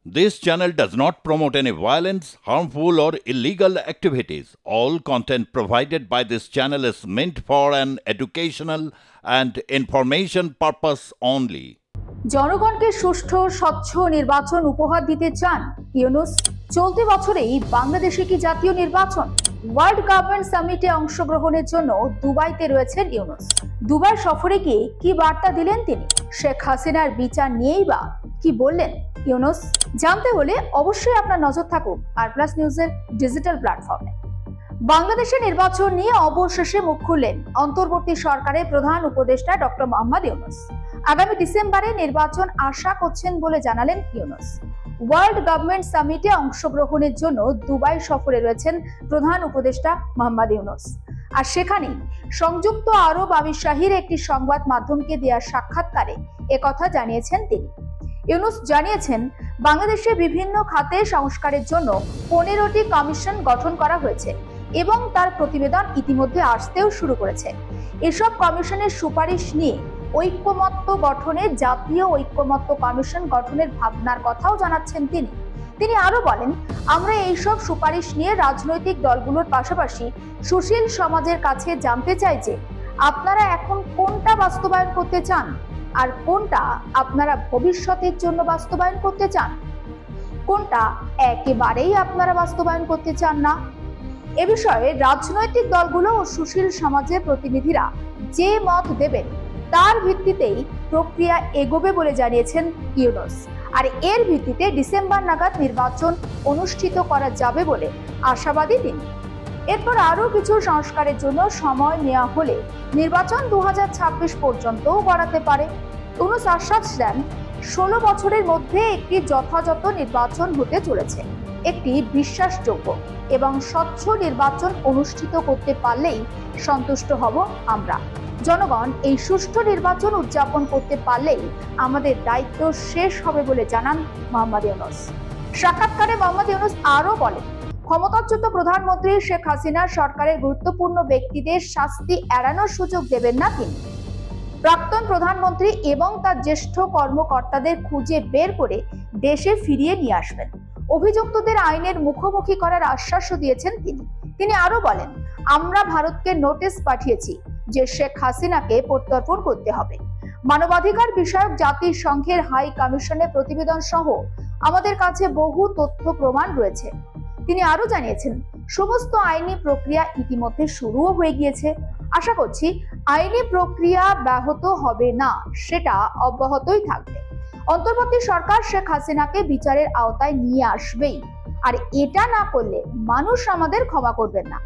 This channel does not promote any violence, harmful, or illegal activities. All content provided by this channel is meant for an educational and information purpose only. জনগণকে সুষ্ঠু স্বচ্ছ নির্বাচন উপহার দিতে চান ইউনূস। চলতি বছরেই বাংলাদেশে কি জাতীয় নির্বাচন? ওয়ার্ল্ড গভর্নমেন্ট সামিটে অংশগ্রহণের জন্য দুবাইতে রয়েছেন ইউনূস। দুবাই সফরে গিয়ে কি বার্তা দিলেন তিনি? শেখ হাসিনার বিচার নিয়েই বা কি বললেন ইউনূস? জানতে হলে অবশ্যই আপনার নজর থাকুক আর প্লাস নিউজের ডিজিটাল প্ল্যাটফর্মে। বাংলাদেশের নির্বাচন নিয়ে অবশেষে মুখ খুললেন অন্তর্বর্তী সরকারের প্রধান উপদেষ্টা ডক্টর মোহাম্মদ ইউনূস। আগামী ডিসেম্বরে নির্বাচন আশা করছেন বলে জানালেন ইউনূস। ওয়ার্ল্ড গভর্নমেন্ট সামিটে অংশগ্রহণের জন্য দুবাই সফরে রয়েছেন প্রধান উপদেষ্টা মোহাম্মদ ইউনূস। আর সেখানেই সংযুক্ত আরব আমিরশাহীর একটি সংবাদ মাধ্যমকে দেওয়া সাক্ষাৎকারে একথা জানিয়েছেন তিনি। ইউনূস জানিয়েছেন, বাংলাদেশে বিভিন্ন খাতে সংস্কারের জন্য 15টি কমিশন গঠন করা হয়েছে এবং তার প্রতিবেদন ইতিমধ্যে আসতেও শুরু করেছে। এসব কমিশনের সুপারিশ নিয়ে ঐক্যমত্য গঠনে জাতীয় ঐক্যমত্য কমিশন গঠনের ভাবনার কথাও জানাচ্ছেন তিনি। তিনি আরো বলেন, আমরা এইসব সুপারিশ নিয়ে রাজনৈতিক দলগুলোর পাশাপাশি সুশীল সমাজের কাছে জানতে চাই যে আপনারা এখন কোনটা বাস্তবায়ন করতে চান আর কোনটা আপনারা ভবিষ্যতের জন্য বাস্তবায়ন করতে চান, কোনটা একেবারেই আপনারা বাস্তবায়ন করতে চান না। এ বিষয়ে রাজনৈতিক দলগুলো ও সুশীল সমাজের প্রতিনিধিরা যে মত দেবেন তার ভিত্তিতেই প্রক্রিয়া এগোবে বলে জানিয়েছেন ইউনূস। আর এর ভিত্তিতে ডিসেম্বর নাগাদ নির্বাচন অনুষ্ঠিত করা যাবে বলে আশাবাদী তিনি। এরপর আরো কিছু সংস্কারের জন্য সময় নেওয়া হলে নির্বাচন 2026 পর্যন্তও গড়াতে পারে। ইউনূস আশ্বাস দেন, 16 বছরের মধ্যে একটি যথাযথ নির্বাচন হতে চলেছে। একটি বিশ্বাসযোগ্য এবং স্বচ্ছ নির্বাচন অনুষ্ঠিত করতে পারলেই সন্তুষ্ট হব আমরা। জনগণ এই সুষ্ঠু নির্বাচন উদযাপন করতে পারলেই আমাদের দায়িত্ব শেষ হবে বলে জানান মোহাম্মদ ইউনূস। সাক্ষাৎকারে মোহাম্মদ ইউনূস আরো বলেন, ক্ষমতাচ্যুত প্রধানমন্ত্রী শেখ হাসিনা সরকারের গুরুত্বপূর্ণ ব্যক্তিদের শাস্তি এড়ানোর সুযোগ দেবেন না তিনি। প্রাক্তন প্রধানমন্ত্রী এবং তার জ্যেষ্ঠ কর্মকর্তাদের খুঁজে বের করে দেশে ফিরিয়ে নিয়ে আসবেন। অভিযুক্তদের আইনের মুখোমুখি করার আশ্বাসও দিয়েছেন তিনি। তিনি আরো বলেন, আমরা ভারতকে নোটিশ পাঠিয়েছি যে শেখ হাসিনাকে প্রত্যর্পণ করতে হবে। মানবাধিকার বিষয়ক জাতিসংঘের হাই কমিশনের প্রতিবেদন সহ আমাদের কাছে বহু তথ্য প্রমাণ রয়েছে। তিনি আরো জানিয়েছেন, সমস্ত আইনি প্রক্রিয়া ইতিমধ্যে শুরুও হয়ে গিয়েছে। আশা করছি আইনি প্রক্রিয়া ব্যাহত হবে না, সেটা অব্যাহতই থাকবে। অন্তর্বর্তী সরকার শেখ হাসিনাকে বিচারের আওতায় নিয়ে আসবেই, আর এটা না করলে মানুষ আমাদের ক্ষমা করবেন না।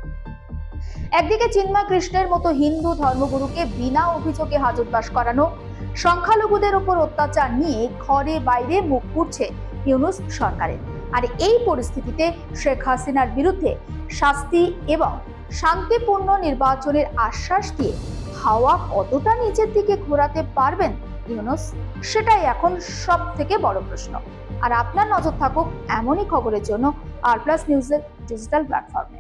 একদিকে চিন্ময় কৃষ্ণের মতো হিন্দু ধর্মগুরুকে বিনা অভিযোগে হাজতবাস করানো, সংখ্যালঘুদের উপর অত্যাচার নিয়ে ঘরে বাইরে মুখ পুড়ছে ইউনূস সরকারের। আর এই পরিস্থিতিতে শেখ হাসিনার বিরুদ্ধে শাস্তি এবং শান্তিপূর্ণ নির্বাচনের আশ্বাস দিয়ে হাওয়া কতটা নিচের দিকে ঘোরাতে পারবেন ইউনূস, সেটাই এখন সব থেকে বড় প্রশ্ন। আর আপনার নজর থাকুক এমনই খবরের জন্য আর প্লাস নিউজের ডিজিটাল প্ল্যাটফর্মে।